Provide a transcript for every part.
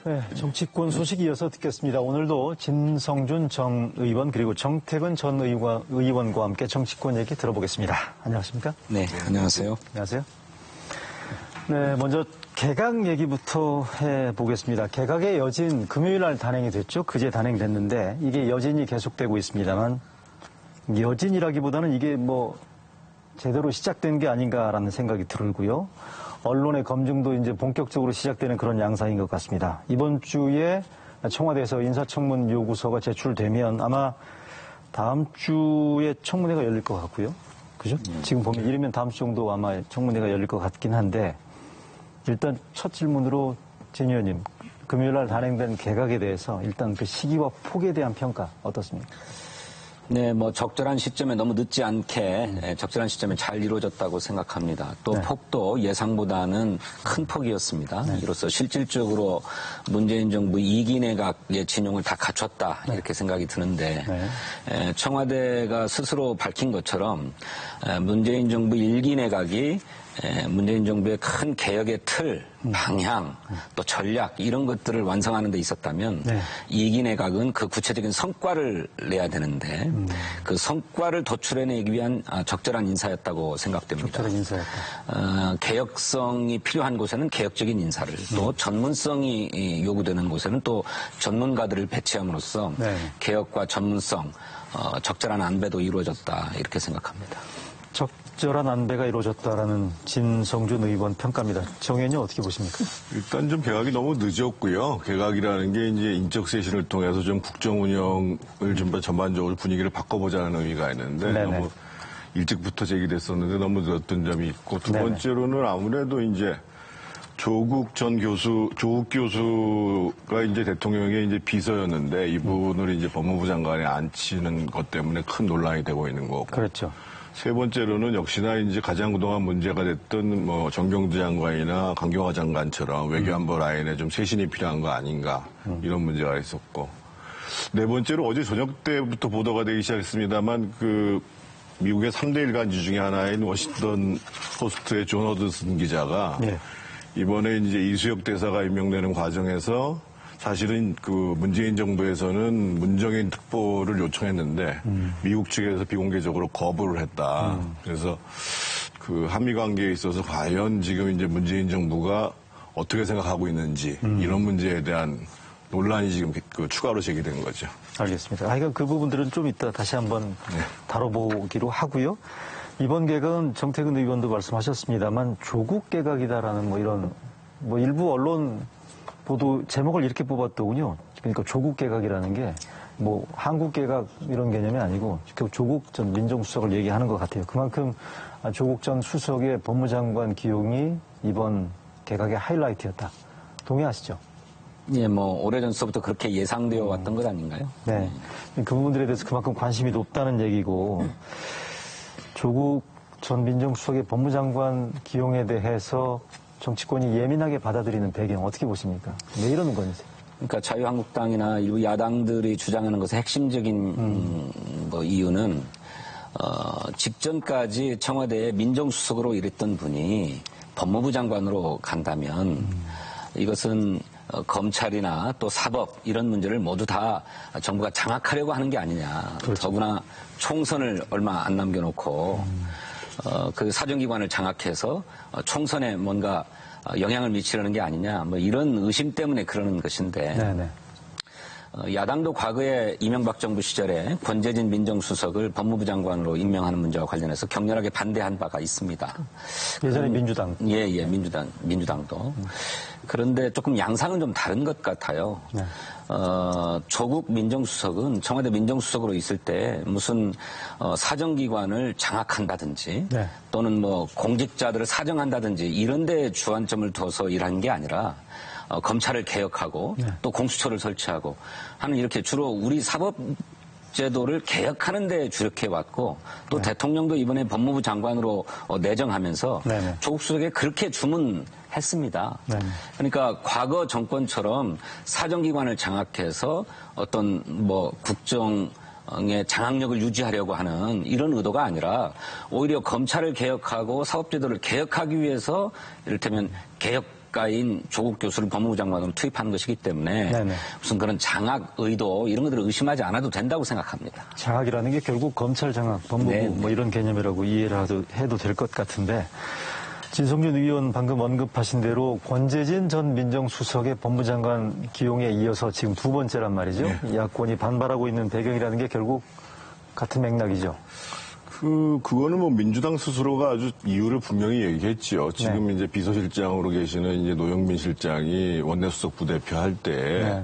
네, 정치권 소식 이어서 듣겠습니다. 오늘도 진성준 전 의원 그리고 정태근 전 의원과 함께 정치권 얘기 들어보겠습니다. 안녕하십니까? 네, 안녕하세요. 안녕하세요. 네, 먼저 개각 얘기부터 해보겠습니다. 개각의 여진 금요일 날 단행이 됐죠. 그제 단행됐는데 이게 여진이 계속되고 있습니다만 여진이라기보다는 이게 뭐 제대로 시작된 게 아닌가라는 생각이 들고요. 언론의 검증도 이제 본격적으로 시작되는 그런 양상인 것 같습니다. 이번 주에 청와대에서 인사청문 요구서가 제출되면 아마 다음 주에 청문회가 열릴 것 같고요. 그죠? 지금 보면 이르면 다음 주 정도 아마 청문회가 열릴 것 같긴 한데 일단 첫 질문으로 진 의원님, 금요일 날 단행된 개각에 대해서 일단 그 시기와 폭에 대한 평가 어떻습니까? 네, 뭐 적절한 시점에 너무 늦지 않게 적절한 시점에 잘 이루어졌다고 생각합니다. 또 네. 폭도 예상보다는 큰 폭이었습니다. 네. 이로써 실질적으로 문재인 정부 2기 내각의 진용을 다 갖췄다 이렇게 생각이 드는데 청와대가 스스로 밝힌 것처럼 문재인 정부 1기 내각이 문재인 정부의 큰 개혁의 틀, 방향, 또 전략 이런 것들을 완성하는 데 있었다면 2기 내각은 그 구체적인 성과를 내야 되는데 그 성과를 도출해내기 위한 적절한 인사였다고 생각됩니다. 적절한 인사였다. 개혁성이 필요한 곳에는 개혁적인 인사를 또 전문성이 요구되는 곳에는 또 전문가들을 배치함으로써 개혁과 전문성, 적절한 안배도 이루어졌다 이렇게 생각합니다. 적절한 안배가 이루어졌다라는 진성준 의원 평가입니다. 정 의원님 어떻게 보십니까? 일단 좀 개각이 너무 늦었고요. 개각이라는 게 이제 인적 쇄신을 통해서 좀 국정 운영을 좀 전반적으로 분위기를 바꿔보자는 의미가 있는데 너무 일찍부터 제기됐었는데 너무 늦었던 점이 있고 두 번째로는 아무래도 이제 조국 교수가 이제 대통령의 이제 비서였는데 이분을 이제 법무부 장관에 앉히는 것 때문에 큰 논란이 되고 있는 거고. 그렇죠. 세 번째로는 역시나 이제 가장 그동안 문제가 됐던 뭐 정경두 장관이나 강경화 장관처럼 외교안보 라인에 좀 쇄신이 필요한 거 아닌가 이런 문제가 있었고 네 번째로 어제 저녁 때부터 보도가 되기 시작했습니다만 그 미국의 3대 일간지 중에 하나인 워싱턴 포스트의 존 허드슨 기자가 이번에 이제 이수혁 대사가 임명되는 과정에서 사실은 그 문재인 정부에서는 문정인 특보를 요청했는데 미국 측에서 비공개적으로 거부를 했다. 그래서 그 한미 관계에 있어서 과연 지금 이제 문재인 정부가 어떻게 생각하고 있는지 이런 문제에 대한 논란이 지금 그 추가로 제기된 거죠. 알겠습니다. 하여간 그 부분들은 좀 이따 다시 한번 다뤄보기로 하고요. 이번 개각은 정태근 의원도 말씀하셨습니다만 조국 개각이다라는 뭐 이런 뭐 일부 언론 보도 제목을 이렇게 뽑았더군요. 그러니까 조국 개각이라는 게 뭐 한국 개각 이런 개념이 아니고 조국 전 민정수석을 얘기하는 것 같아요. 그만큼 조국 전 수석의 법무장관 기용이 이번 개각의 하이라이트였다. 동의하시죠? 예, 뭐 오래전서부터 그렇게 예상되어 왔던 것 아닌가요? 네. 그 부분들에 대해서 그만큼 관심이 높다는 얘기고 조국 전 민정수석의 법무장관 기용에 대해서 정치권이 예민하게 받아들이는 배경 어떻게 보십니까? 왜 이러는 건지. 그러니까 자유한국당이나 일부 야당들이 주장하는 것의 핵심적인 뭐 이유는 직전까지 청와대에 민정수석으로 일했던 분이 법무부 장관으로 간다면 이것은 검찰이나 또 사법 이런 문제를 모두 다 정부가 장악하려고 하는 게 아니냐. 그렇죠. 더구나 총선을 얼마 안 남겨놓고 그 사정기관을 장악해서 총선에 뭔가 영향을 미치려는 게 아니냐. 뭐 이런 의심 때문에 그러는 것인데 야당도 과거에 이명박 정부 시절에 권재진 민정수석을 법무부 장관으로 임명하는 문제와 관련해서 격렬하게 반대한 바가 있습니다. 예전에 민주당. 예, 민주당도. 그런데 조금 양상은 좀 다른 것 같아요. 조국 민정수석은 청와대 민정수석으로 있을 때 무슨 사정기관을 장악한다든지 또는 뭐 공직자들을 사정한다든지 이런 데 주안점을 둬서 일한 게 아니라 검찰을 개혁하고 또 공수처를 설치하고 하는 이렇게 주로 우리 사법 제도를 개혁하는 데 주력해 왔고 또 대통령도 이번에 법무부 장관으로 내정하면서 조국 수석에 그렇게 주문했습니다. 그러니까 과거 정권처럼 사정기관을 장악해서 어떤 뭐 국정의 장악력을 유지하려고 하는 이런 의도가 아니라 오히려 검찰을 개혁하고 사법제도를 개혁하기 위해서 이를테면 개혁 작가인 조국 교수를 법무부 장관으로 투입하는 것이기 때문에 네네. 무슨 그런 장악 의도 이런 것들을 의심하지 않아도 된다고 생각합니다. 장악이라는 게 결국 검찰 장악, 법무부 네. 뭐 이런 개념이라고 이해를 해도 될 것 같은데 진성준 의원 방금 언급하신 대로 권재진 전 민정수석의 법무장관 기용에 이어서 지금 두 번째란 말이죠. 네. 야권이 반발하고 있는 배경이라는 게 결국 같은 맥락이죠. 그거는 뭐 민주당 스스로가 아주 이유를 분명히 얘기했지요. 지금 이제 비서실장으로 계시는 이제 노영민 실장이 원내수석 부대표 할 때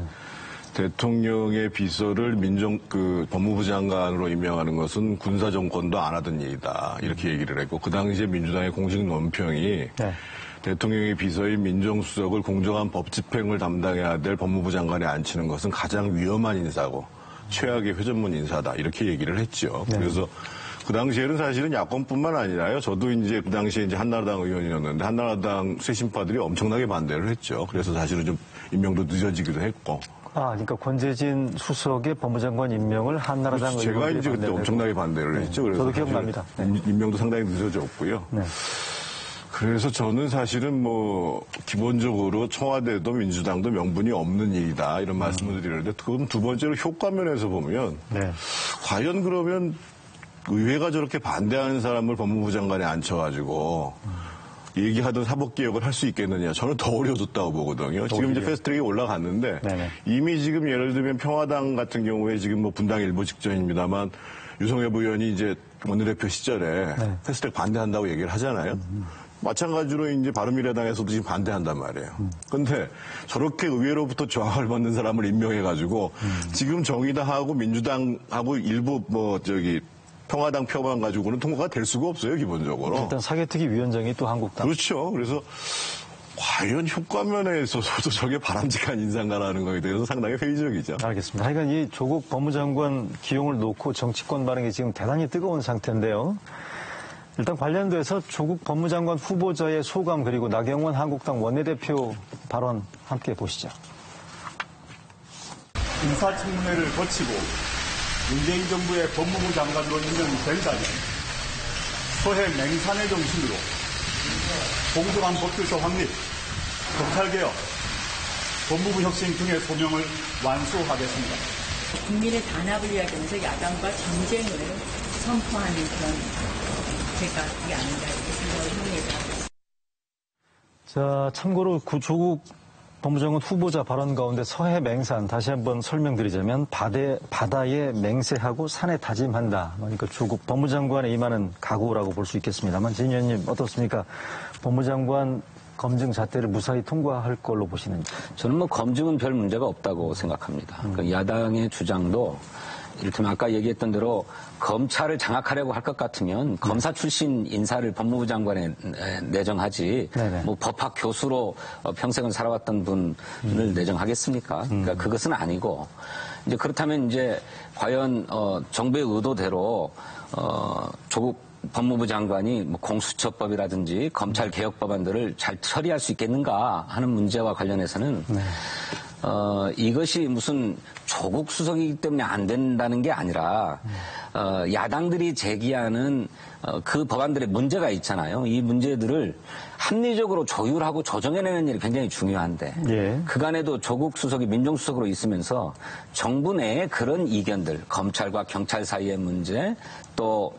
대통령의 비서를 법무부 장관으로 임명하는 것은 군사 정권도 안 하던 일이다. 이렇게 얘기를 했고, 그 당시에 민주당의 공식 논평이 대통령의 비서인 민정수석을 공정한 법 집행을 담당해야 될 법무부 장관에 앉히는 것은 가장 위험한 인사고 최악의 회전문 인사다. 이렇게 얘기를 했죠. 그래서 그 당시에는 사실은 야권뿐만 아니라요. 저도 이제 그 당시에 이제 한나라당 의원이었는데 한나라당 쇄신파들이 엄청나게 반대를 했죠. 그래서 사실은 좀 임명도 늦어지기도 했고. 그러니까 권재진 수석의 법무장관 임명을 한나라당 의원들이 제가 이제 그때 엄청나게 반대를 했죠. 그래서 저도 기억납니다. 임명도 상당히 늦어졌고요. 그래서 저는 사실은 뭐 기본적으로 청와대도 민주당도 명분이 없는 일이다 이런 말씀을 드리는데, 그럼 두 번째로 효과 면에서 보면 과연 그러면 의회가 저렇게 반대하는 사람을 법무부 장관에 앉혀가지고 얘기하던 사법개혁을 할 수 있겠느냐. 저는 더 어려워졌다고 보거든요. 지금 이제 패스트트랙이 올라갔는데 이미 지금 예를 들면 평화당 같은 경우에 지금 뭐 분당 일보 직전입니다만 유성엽 의원이 이제 원내대표 시절에 패스트트랙 반대한다고 얘기를 하잖아요. 마찬가지로 이제 바른미래당에서도 지금 반대한단 말이에요. 근데 저렇게 의회로부터 저항을 받는 사람을 임명해가지고 지금 정의당하고 민주당하고 일부 평화당 표만 가지고는 통과가 될 수가 없어요, 기본적으로. 일단 사개특위 위원장이 또 한국당. 그렇죠. 그래서 과연 효과면에서도 저게 바람직한 인사인가라는 거에 대해서 상당히 회의적이죠. 알겠습니다. 하여간 이 조국 법무장관 기용을 놓고 정치권 반응이 지금 대단히 뜨거운 상태인데요. 일단 관련돼서 조국 법무장관 후보자의 소감 그리고 나경원 한국당 원내대표 발언 함께 보시죠. 인사청문회를 거치고 문재인 정부의 법무부 장관으로 임명이 된다면 소해 맹산의 정신으로 공정한 법질서 확립, 검찰개혁, 법무부 혁신 등의 소명을 완수하겠습니다. 국민의 단합을 이야기하면서 야당과 전쟁을 선포하는 그런 제각이 아닌가 이렇게 생각을 합니다. 자, 참고로 조국 법무장관 후보자 발언 가운데 서해 맹산 다시 한번 설명드리자면 바다에 맹세하고 산에 다짐한다. 그러니까 조국 법무장관에 임하는 각오라고 볼 수 있겠습니다만 진 의원님 어떻습니까? 법무장관 검증 잣대를 무사히 통과할 걸로 보시는지. 저는 뭐 검증은 별 문제가 없다고 생각합니다. 그러니까 야당의 주장도 이를테면 아까 얘기했던 대로 검찰을 장악하려고 할 것 같으면 검사 출신 인사를 법무부 장관에 내정하지 뭐 법학 교수로 평생을 살아왔던 분을 내정하겠습니까? 그러니까 그것은 아니고 이제 그렇다면 이제 과연 정부의 의도대로 조국 법무부 장관이 뭐 공수처법이라든지 검찰 개혁 법안들을 잘 처리할 수 있겠는가 하는 문제와 관련해서는 이것이 무슨 조국 수석이기 때문에 안 된다는 게 아니라 야당들이 제기하는 그 법안들의 문제가 있잖아요. 이 문제들을 합리적으로 조율하고 조정해내는 일이 굉장히 중요한데 그간에도 조국 수석이 민정수석으로 있으면서 정부 내에 그런 이견들, 검찰과 경찰 사이의 문제, 또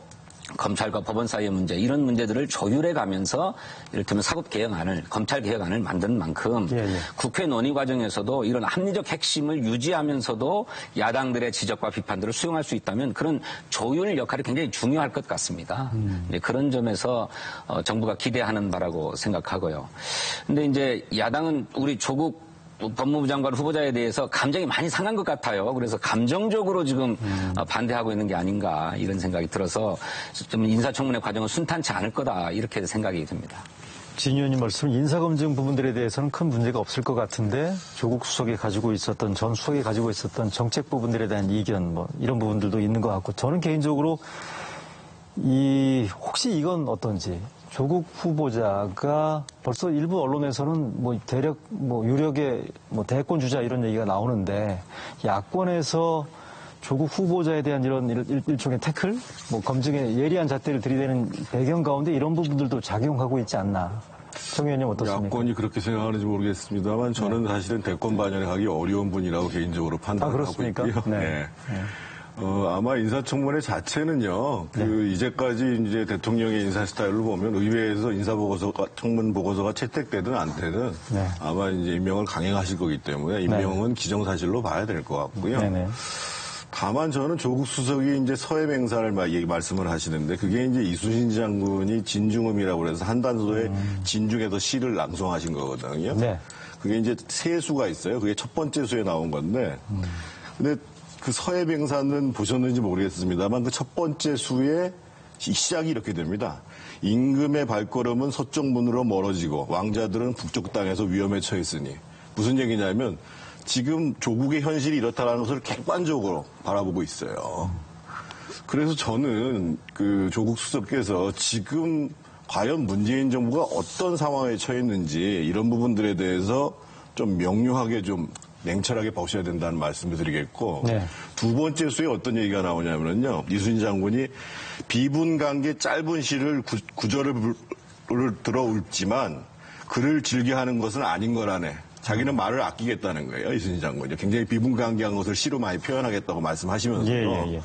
검찰과 법원 사이의 문제, 이런 문제들을 조율해 가면서 이를테면 사법개혁안을, 검찰개혁안을 만든 만큼 국회 논의 과정에서도 이런 합리적 핵심을 유지하면서도 야당들의 지적과 비판들을 수용할 수 있다면 그런 조율 역할이 굉장히 중요할 것 같습니다. 그런 점에서 정부가 기대하는 바라고 생각하고요. 근데 이제 야당은 우리 조국 법무부 장관 후보자에 대해서 감정이 많이 상한 것 같아요. 그래서 감정적으로 지금 반대하고 있는 게 아닌가 이런 생각이 들어서 좀 인사청문회 과정은 순탄치 않을 거다 이렇게 생각이 듭니다. 진 의원님 말씀 인사검증 부분들에 대해서는 큰 문제가 없을 것 같은데 조국 수석이 가지고 있었던 전 수석이 가지고 있었던 정책 부분들에 대한 이견 뭐 이런 부분들도 있는 것 같고 저는 개인적으로 혹시 이건 어떤지 조국 후보자가 벌써 일부 언론에서는 뭐 대략 뭐 유력의 뭐 대권 주자 이런 얘기가 나오는데 야권에서 조국 후보자에 대한 이런 일종의 태클, 뭐 검증에 예리한 잣대를 들이대는 배경 가운데 이런 부분들도 작용하고 있지 않나. 정 의원님 어떻습니까? 야권이 그렇게 생각하는지 모르겠습니다만 저는 사실은 대권 반열에 가기 어려운 분이라고 개인적으로 판단을 하고 있고요. 네. 아마 인사청문회 자체는요, 이제까지 이제 대통령의 인사 스타일을 보면 의회에서 인사보고서가, 청문 보고서가 채택되든 안 되든 아마 이제 임명을 강행하실 거기 때문에 임명은 기정사실로 봐야 될 것 같고요. 다만 저는 조국 수석이 이제 서해 맹사를 말씀을 하시는데 그게 이제 이순신 장군이 진중음이라고 해서 한단소의 진중에서 시를 낭송하신 거거든요. 그게 이제 세 수가 있어요. 그게 첫 번째 수에 나온 건데 근데 그 서해 맹사는 보셨는지 모르겠습니다만 그 첫 번째 수의 시작이 이렇게 됩니다. 임금의 발걸음은 서쪽 문으로 멀어지고 왕자들은 북쪽 땅에서 위험에 처했으니 무슨 얘기냐면 지금 조국의 현실이 이렇다라는 것을 객관적으로 바라보고 있어요. 그래서 저는 그 조국 수석께서 지금 과연 문재인 정부가 어떤 상황에 처했는지 이런 부분들에 대해서 좀 명료하게 좀 냉철하게 보셔야 된다는 말씀을 드리겠고 두 번째 수에 어떤 얘기가 나오냐면요. 이순신 장군이 비분관계 짧은 시를 구절을 들어 읊지만 글을 즐겨하는 것은 아닌 거라네. 자기는 말을 아끼겠다는 거예요. 이순신 장군이. 굉장히 비분관계한 것을 시로 많이 표현하겠다고 말씀하시면서요.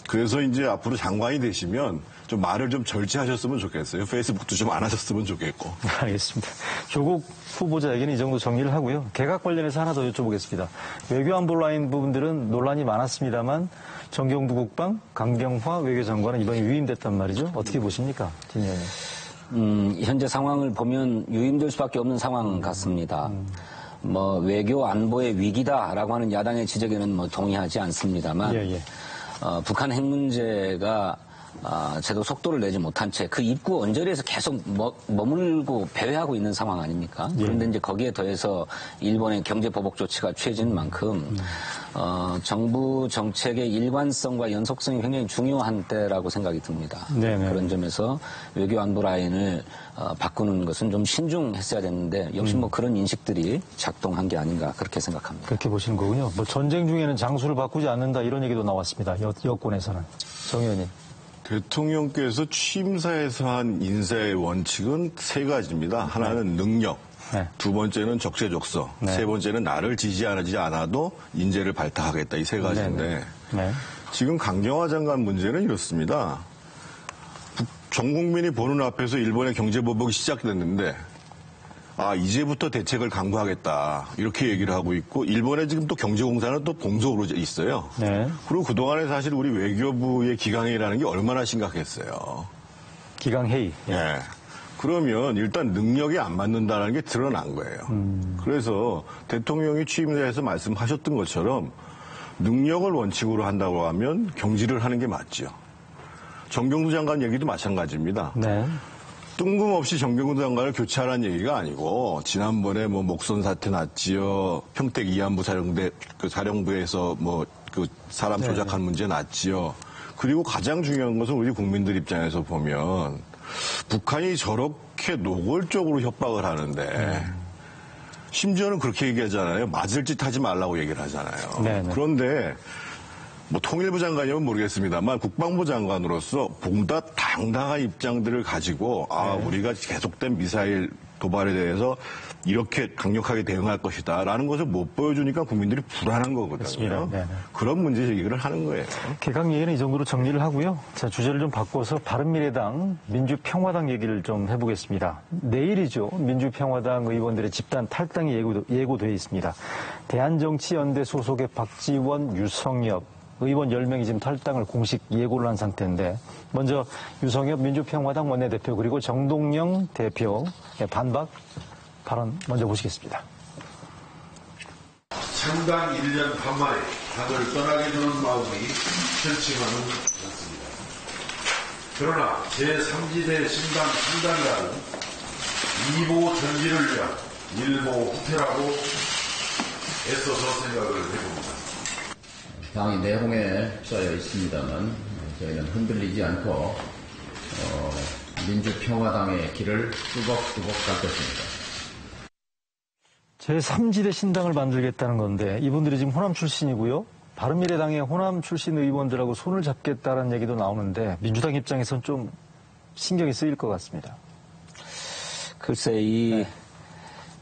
그래서 이제 앞으로 장관이 되시면 좀 말을 좀 절제하셨으면 좋겠어요. 페이스북도 좀 안 하셨으면 좋겠고. 알겠습니다. 조국 후보자에게는 이 정도 정리를 하고요. 개각 관련해서 하나 더 여쭤보겠습니다. 외교안보 라인 부분들은 논란이 많았습니다만 정경두 국방, 강경화 외교장관은 이번에 유임됐단 말이죠. 어떻게 보십니까? 진 의원님. 현재 상황을 보면 유임될 수밖에 없는 상황 같습니다. 뭐 외교 안보의 위기다라고 하는 야당의 지적에는 뭐 동의하지 않습니다만 북한 핵 문제가 제도 속도를 내지 못한 채 그 입구 언저리에서 계속 머물고 배회하고 있는 상황 아닙니까? 그런데 이제 거기에 더해서 일본의 경제 보복 조치가 취해진 만큼 정부 정책의 일관성과 연속성이 굉장히 중요한 때라고 생각이 듭니다. 그런 점에서 외교 안보 라인을 바꾸는 것은 좀 신중했어야 됐는데 역시 뭐 그런 인식들이 작동한 게 아닌가 그렇게 생각합니다. 그렇게 보시는 거군요. 뭐 전쟁 중에는 장수를 바꾸지 않는다 이런 얘기도 나왔습니다. 여권에서는. 정 의원님. 대통령께서 취임사에서 한 인사의 원칙은 세 가지입니다. 하나는 능력, 두 번째는 적재적소, 세 번째는 나를 지지하지 않아도 인재를 발탁하겠다. 이 세 가지인데 지금 강경화 장관 문제는 이렇습니다. 전 국민이 보는 앞에서 일본의 경제보복이 시작됐는데 이제부터 대책을 강구하겠다. 이렇게 얘기를 하고 있고, 일본의 지금 또 경제공사는 또 공석으로 있어요. 그리고 그동안에 사실 우리 외교부의 기강회의라는 게 얼마나 심각했어요. 기강회의. 그러면 일단 능력이 안 맞는다는 게 드러난 거예요. 그래서 대통령이 취임사에서 말씀하셨던 것처럼 능력을 원칙으로 한다고 하면 경질을 하는 게 맞죠. 정경두 장관 얘기도 마찬가지입니다. 뜬금없이 정경두 장관을 교체하라는 얘기가 아니고 지난번에 뭐 목선 사태 났지요. 평택 이안부 사령부에서 뭐 그 사람 조작한 문제 났지요. 그리고 가장 중요한 것은 우리 국민들 입장에서 보면 북한이 저렇게 노골적으로 협박을 하는데 심지어는 그렇게 얘기하잖아요. 맞을 짓 하지 말라고 얘기를 하잖아요. 그런데 뭐 통일부 장관이면 모르겠습니다만 국방부 장관으로서 보다 당당한 입장들을 가지고 우리가 계속된 미사일 도발에 대해서 이렇게 강력하게 대응할 것이다라는 것을 못 보여주니까 국민들이 불안한 거거든요. 그런 문제 제기를 하는 거예요. 개각 얘기는 이 정도로 정리를 하고요. 자, 주제를 좀 바꿔서 바른미래당, 민주평화당 얘기를 좀 해보겠습니다. 내일이죠. 민주평화당 의원들의 집단 탈당이 예고되어 있습니다. 대한정치연대 소속의 박지원, 유성엽 의원 10명이 지금 탈당을 공식 예고를 한 상태인데 먼저 유성엽 민주평화당 원내대표 그리고 정동영 대표의 반박 발언 먼저 보시겠습니다. 창당 1년 반 만에 당을 떠나게 되는 마음이 편칭하는 않습니다. 그러나 제3지대 신당 창당이라는 이보 전진을 위한 일보 후퇴라고 애써서 생각을 해봅니다. 당의 내홍에 휩싸여 있습니다만 저희는 흔들리지 않고 민주평화당의 길을 뚜벅뚜벅 갈 것입니다. 제3지대 신당을 만들겠다는 건데 이분들이 지금 호남 출신이고요. 바른미래당의 호남 출신 의원들하고 손을 잡겠다는 얘기도 나오는데 민주당 입장에서는 좀 신경이 쓰일 것 같습니다. 글쎄, 이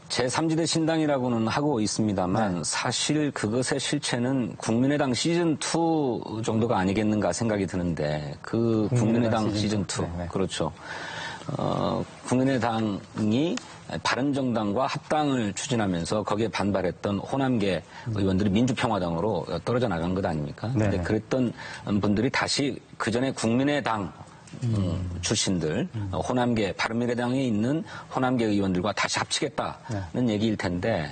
제3지대 신당이라고는 하고 있습니다만 사실 그것의 실체는 국민의당 시즌2 정도가 아니겠는가 생각이 드는데 그 국민의당 시즌2. 그렇죠. 국민의당이 바른정당과 합당을 추진하면서 거기에 반발했던 호남계 의원들이 민주평화당으로 떨어져 나간 것 아닙니까? 근데 그랬던 분들이 다시 그전에 국민의당 출신들, 호남계, 바른미래당에 있는 호남계 의원들과 다시 합치겠다는 얘기일 텐데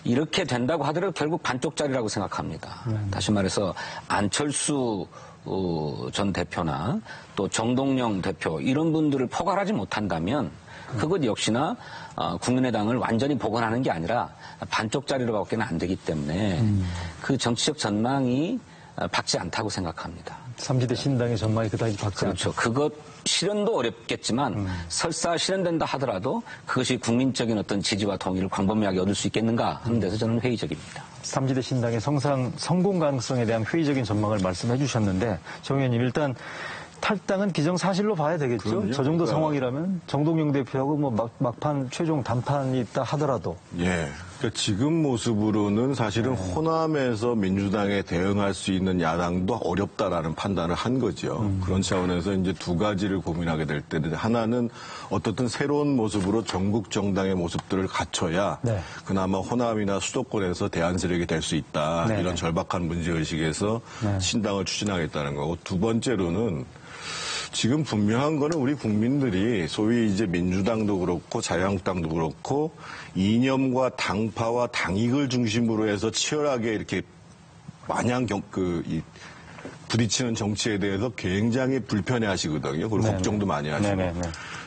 이렇게 된다고 하더라도 결국 반쪽짜리라고 생각합니다. 다시 말해서 안철수 전 대표나 또 정동영 대표 이런 분들을 포괄하지 못한다면 그것 역시나 국민의당을 완전히 복원하는 게 아니라 반쪽짜리로밖에 안 되기 때문에 그 정치적 전망이 밝지 않다고 생각합니다. 3지대 신당의 전망이 그다지 밝지 그렇죠. 그것 실현도 어렵겠지만 설사 실현된다 하더라도 그것이 국민적인 어떤 지지와 동의를 광범위하게 얻을 수 있겠는가 하는 데서 저는 회의적입니다. 3지대 신당의 성공 가능성에 대한 회의적인 전망을 말씀해 주셨는데 정 의원님 일단 탈당은 기정사실로 봐야 되겠죠. 그럼요. 저 정도 상황이라면 정동영 대표하고 뭐 막판 최종 담판이 있다 하더라도. 예. 그러니까 지금 모습으로는 사실은 호남에서 민주당에 대응할 수 있는 야당도 어렵다라는 판단을 한 거죠. 그런 차원에서 이제 두 가지를 고민하게 될 때는 하나는 어떻든 새로운 모습으로 전국 정당의 모습들을 갖춰야 그나마 호남이나 수도권에서 대안 세력이 될 수 있다. 이런 절박한 문제의식에서 신당을 추진하겠다는 거고 두 번째로는 지금 분명한 거는 우리 국민들이 소위 이제 민주당도 그렇고 자유한국당도 그렇고 이념과 당파와 당익을 중심으로 해서 치열하게 이렇게 마냥 부딪히는 정치에 대해서 굉장히 불편해 하시거든요. 그리고 걱정도 많이 하시고.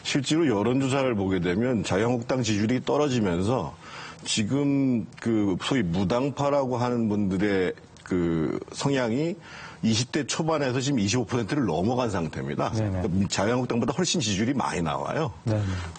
실제로 여론조사를 보게 되면 자유한국당 지지율이 떨어지면서 지금 그 소위 무당파라고 하는 분들의 그 성향이 20대 초반에서 지금 25%를 넘어간 상태입니다. 그러니까 자유한국당보다 훨씬 지지율이 많이 나와요.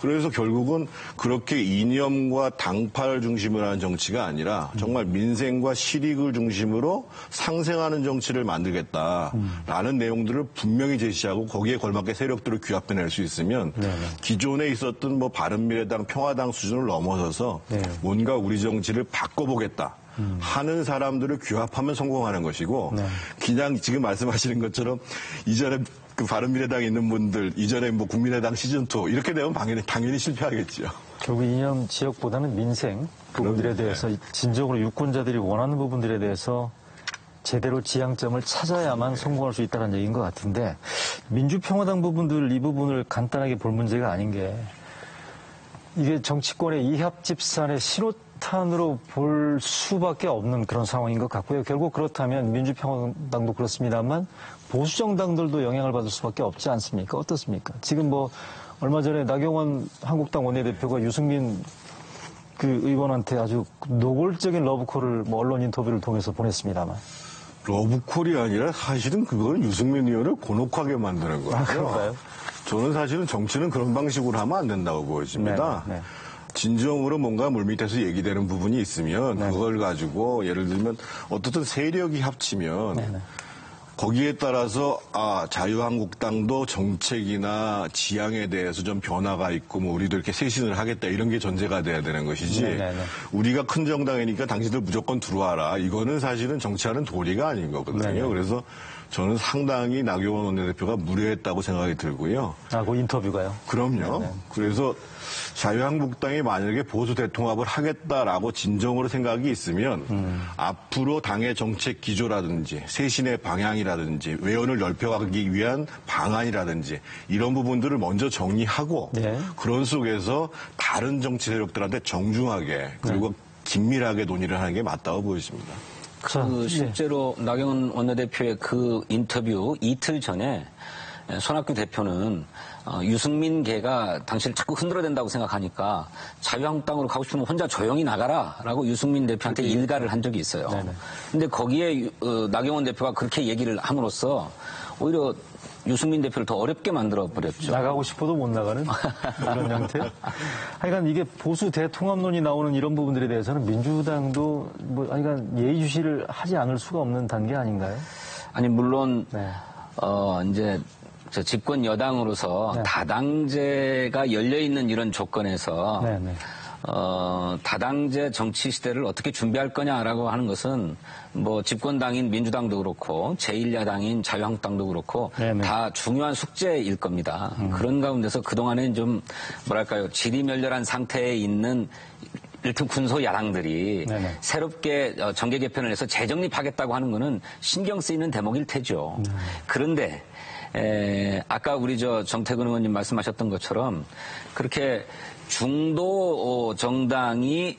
그래서 결국은 그렇게 이념과 당파를 중심으로 하는 정치가 아니라 정말 민생과 실익을 중심으로 상생하는 정치를 만들겠다라는 내용들을 분명히 제시하고 거기에 걸맞게 세력들을 규합해낼 수 있으면 기존에 있었던 뭐 바른미래당, 평화당 수준을 넘어서서 뭔가 우리 정치를 바꿔보겠다. 하는 사람들을 규합하면 성공하는 것이고 그냥 지금 말씀하시는 것처럼 이전에 그 바른미래당에 있는 분들 이전에 뭐 국민의당 시즌2 이렇게 되면 당연히 실패하겠죠. 결국 이념 지역보다는 민생 부분들에 대해서 진정으로 유권자들이 원하는 부분들에 대해서 제대로 지향점을 찾아야만 성공할 수 있다는 얘기인 것 같은데 민주평화당 부분들 이 부분을 간단하게 볼 문제가 아닌 게 이게 정치권의 이합집산의 신호탄으로 볼 수밖에 없는 그런 상황인 것 같고요. 결국 그렇다면 민주평화당도 그렇습니다만 보수정당들도 영향을 받을 수밖에 없지 않습니까? 어떻습니까? 지금 뭐 얼마 전에 나경원 한국당 원내대표가 유승민 그 의원한테 아주 노골적인 러브콜을 뭐 언론 인터뷰를 통해서 보냈습니다만. 러브콜이 아니라 사실은 그건 유승민 의원을 곤혹하게 만드는 거예요. 아, 그런가요? 저는 사실은 정치는 그런 방식으로 하면 안 된다고 보여집니다. 진정으로 뭔가 물밑에서 얘기되는 부분이 있으면 그걸 가지고 예를 들면 어떻든 세력이 합치면 거기에 따라서 자유한국당도 정책이나 지향에 대해서 좀 변화가 있고 뭐 우리도 이렇게 쇄신을 하겠다 이런 게 전제가 돼야 되는 것이지 우리가 큰 정당이니까 당신들 무조건 들어와라 이거는 사실은 정치하는 도리가 아닌 거거든요. 그래서 저는 상당히 나경원 원내대표가 무례했다고 생각이 들고요. 그 인터뷰가요? 그럼요. 그래서 자유한국당이 만약에 보수 대통합을 하겠다라고 진정으로 생각이 있으면 앞으로 당의 정책 기조라든지 쇄신의 방향이라든지 외연을 넓혀가기 위한 방안이라든지 이런 부분들을 먼저 정리하고 그런 속에서 다른 정치 세력들한테 정중하게 그리고 긴밀하게 논의를 하는 게 맞다고 보여집니다. 실제로 나경원 원내대표의 그 인터뷰 이틀 전에 손학규 대표는 유승민계가 당신을 자꾸 흔들어댄다고 생각하니까 자유한국당으로 가고 싶으면 혼자 조용히 나가라라고 유승민 대표한테 일가를 한 적이 있어요. 근데 거기에 나경원 대표가 그렇게 얘기를 함으로써 오히려 유승민 대표를 더 어렵게 만들어버렸죠. 나가고 싶어도 못 나가는 그런 형태. 하여간 이게 보수 대통합론이 나오는 이런 부분들에 대해서는 민주당도 하여간 예의주시를 하지 않을 수가 없는 단계 아닌가요? 아니 물론 이제 저 집권 여당으로서 네. 다당제가 열려있는 이런 조건에서 네, 네. 다당제 정치 시대를 어떻게 준비할 거냐라고 하는 것은 뭐 집권당인 민주당도 그렇고 제1야당인 자유한국당도 그렇고 네네. 다 중요한 숙제일 겁니다. 그런 가운데서 그동안엔 좀 뭐랄까요 지리멸렬한 상태에 있는 일단 군소 야당들이 네네. 새롭게 정계 개편을 해서 재정립하겠다고 하는 것은 신경 쓰이는 대목일 테죠. 그런데 아까 우리 정태근 의원님 말씀하셨던 것처럼 그렇게 중도 정당이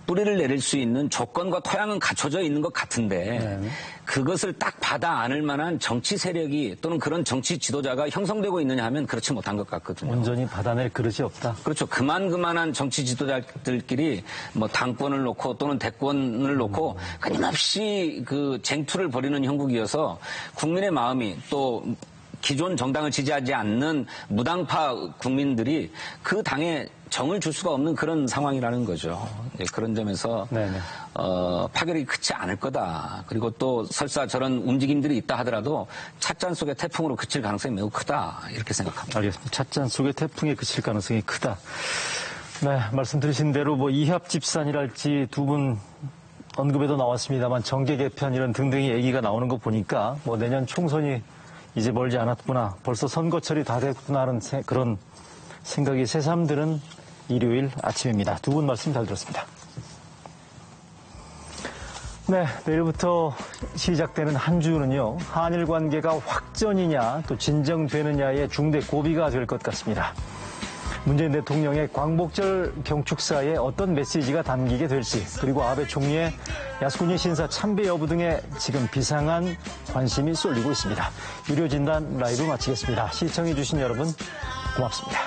뿌리를 내릴 수 있는 조건과 토양은 갖춰져 있는 것 같은데 네. 그것을 딱 받아 안을 만한 정치 세력이 또는 그런 정치 지도자가 형성되고 있느냐 하면 그렇지 못한 것 같거든요. 온전히 받아낼 그릇이 없다. 그렇죠. 그만한 정치 지도자들끼리 뭐 당권을 놓고 또는 대권을 놓고 끊임없이 그 쟁투를 벌이는 형국이어서 국민의 마음이 또 기존 정당을 지지하지 않는 무당파 국민들이 그 당에 정을 줄 수가 없는 그런 상황이라는 거죠. 그런 점에서 파결이 그치 않을 거다. 그리고 또 설사 저런 움직임들이 있다 하더라도 찻잔 속의 태풍으로 그칠 가능성이 매우 크다. 이렇게 생각합니다. 알겠습니다. 찻잔 속의 태풍에 그칠 가능성이 크다. 네, 말씀드리신 대로 뭐 이합 집산이랄지 두 분 언급에도 나왔습니다만 정계 개편 이런 등등의 얘기가 나오는 거 보니까 뭐 내년 총선이 이제 멀지 않았구나. 벌써 선거철이 다 됐구나 하는 그런 생각이 새삼드는 일요일 아침입니다. 두 분 말씀 잘 들었습니다. 네, 내일부터 시작되는 한 주는요. 한일 관계가 확전이냐 또 진정되느냐의 중대 고비가 될 것 같습니다. 문재인 대통령의 광복절 경축사에 어떤 메시지가 담기게 될지 그리고 아베 총리의 야스쿠니 신사 참배 여부 등에 지금 비상한 관심이 쏠리고 있습니다. 유료진단 라이브 마치겠습니다. 시청해주신 여러분 고맙습니다.